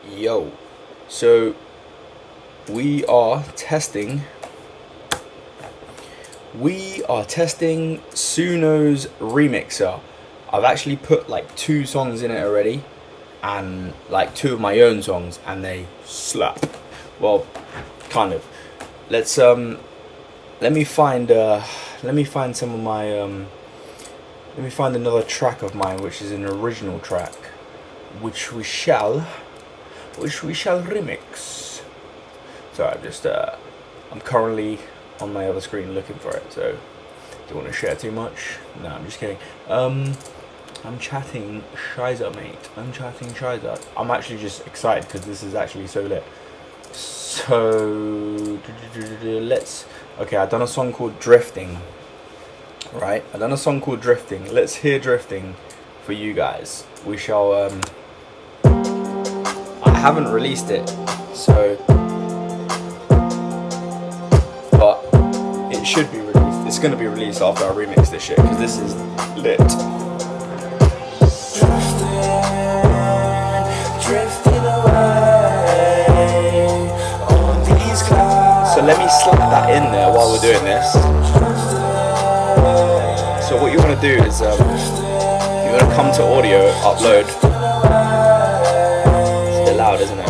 Yo, so we are testing. Suno's remixer. I've actually put like 2 songs in it already, and like 2 of my own songs, and they slap. Well, kind of. Let's let me find some of my let me find another track of mine, which is an original track, which we shall remix. So I'm currently on my other screen looking for it, so don't want to share too much. No, I'm just kidding. I'm chatting Shiza, mate. I'm chatting Shiza. I'm actually just excited because this is actually so lit. So okay, I've done a song called Drifting. Right, I've done a song called Drifting. Let's hear Drifting for you guys. We shall I haven't released it, so but it should be released. It's gonna be released after I remix this shit, because this is lit. Drifting away on these clouds. So let me slap that in there while we're doing this. So what you want to do is you want to come to audio, upload. It's a bit loud, isn't it?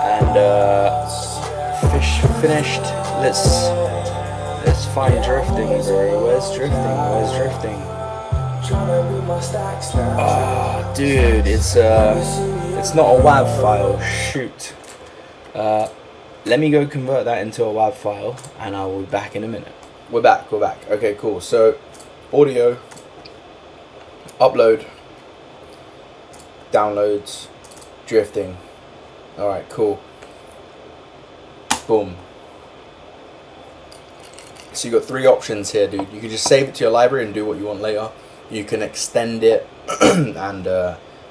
And finished. Let's find Drifting, bro. Where's Drifting? Oh, dude, it's not a WAV file. Shoot. Let me go convert that into a WAV file, and I will be back in a minute. We're back. Okay, cool. So, audio, upload, downloads, Drifting. Alright, cool. Boom. So you got 3 options here, dude. You can just save it to your library and do what you want later. You can extend it and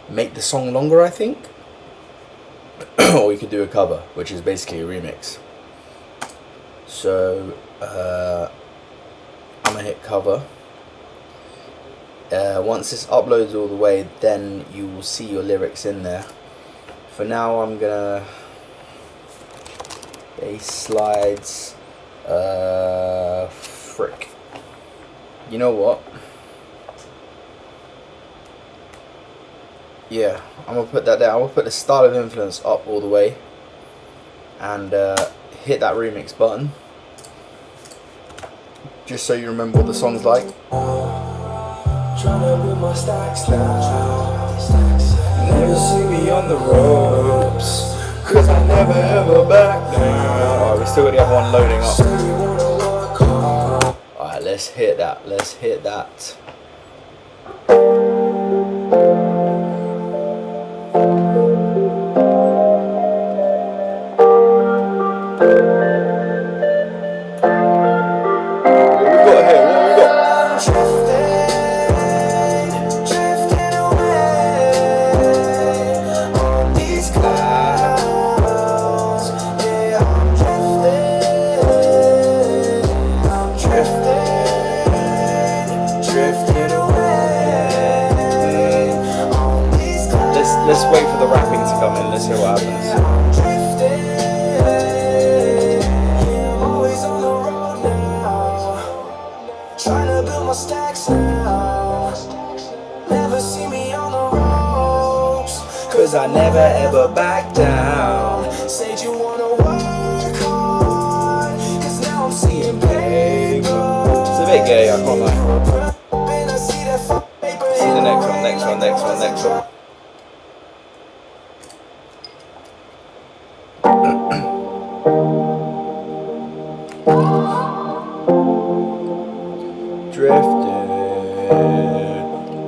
make the song longer, I think. Or you could do a cover, which is basically a remix. So, I'm gonna hit cover. Once this uploads all the way, then you will see your lyrics in there. For now, I'm gonna bass slides. Frick. You know what? Yeah, I'm gonna put that there. I'm gonna put the style of influence up all the way, and hit that remix button. Just so you remember what the song's like. Never see me on the ropes, 'cause I never ever back down. Alright, we still got the other one loading up. Alright, let's hit that. Let's wait for the rapping to come in. Let's hear what happens. Trying to build my stacks now. Never see me on the ropes, 'cause I never ever back down. Said you wanna work hard, 'cause now I'm seeing paper. It's a bit gay, I can't lie. See the next one.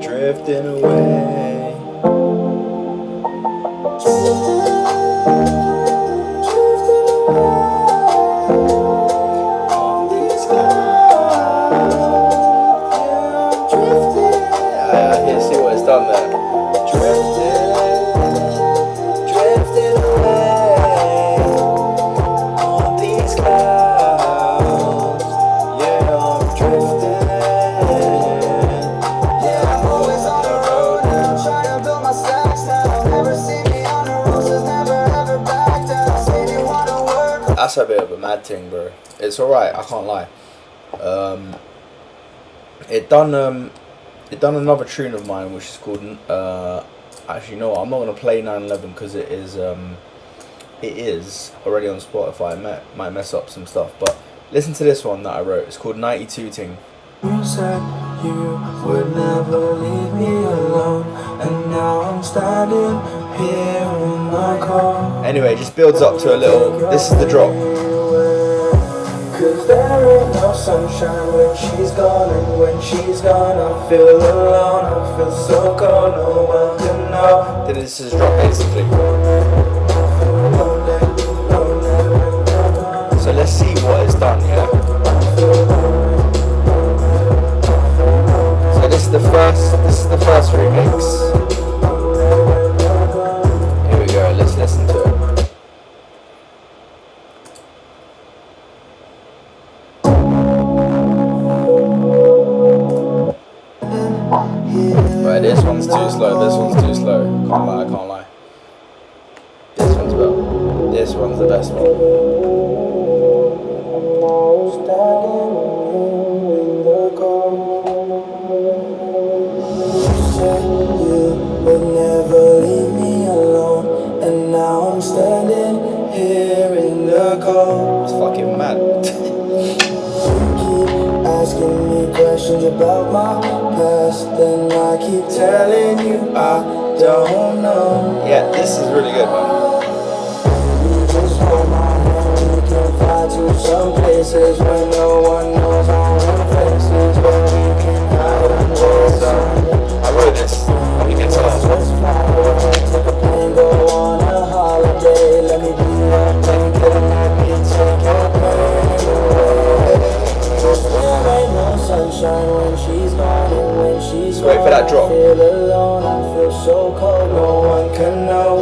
Drifting away. On these clouds. Here, see what it's done there. Drifting away. On these clouds. Yeah, I'm drifting. Yeah, I'm always on the road now. that's a bit of a mad thing, bro. It's alright, I can't lie. It done another tune of mine, which is called actually no, I'm not gonna play 9/11 because it is already on Spotify. It might mess up some stuff, but listen to this one that I wrote. It's called 92 Ting. You said you would never leave me alone, and now I'm standing here in my car. Anyway, it just builds up to a little. This is the drop. Cause there ain't no sunshine when she's gone, and when she's gone I feel alone, I feel so cold, no one can know. Then this is drop basically. So let's see what it's done, yeah? So this is the first remix. Here we go, let's listen to it. Right, this one's too slow, I can't lie. This one's better. This one's the best one. Would never leave me alone, and now I'm standing here in the cold. It's fucking mad. You keep asking me questions about my past, and I keep telling you I don't know. Yeah, this is really good, man. You just hold my hand, we can fly to some places where no one knows our own faces, where we can hide under the sun. I wrote this on the guitar. Let's fly away, take a plane, go on a holiday. Let me be your blanket and let me take your pain away. There ain't no sunshine when she's gone, and when she's Wait for that drop. I feel alone, I feel so cold, no one can know.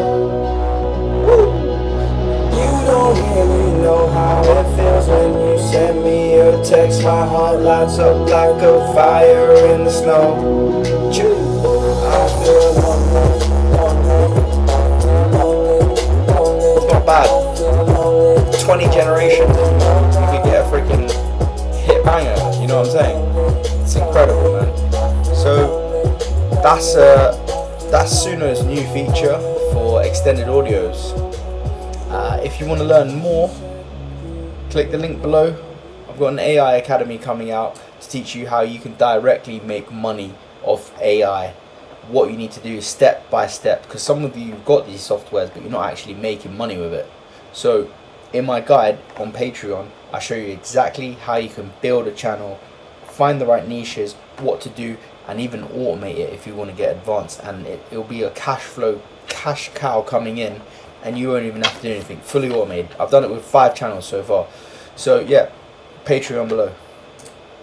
You don't really know how it feels when you send me a text. My heart lights up like a fire in the snow. I feel It's not bad. 20 generations, you could get a freaking hit banger. You know what I'm saying? It's incredible, man. So that's Suno's new feature for extended audios. If you want to learn more, click the link below. I've got an AI Academy coming out to teach you how you can directly make money off AI. What you need to do step by step, because some of you have got these softwares but you're not actually making money with it. So in my guide on Patreon, I show you exactly how you can build a channel, find the right niches, what to do, and even automate it if you want to get advanced, and it'll be a cash cow coming in, and you won't even have to do anything, fully automated. I've done it with 5 channels so far. So yeah, Patreon below.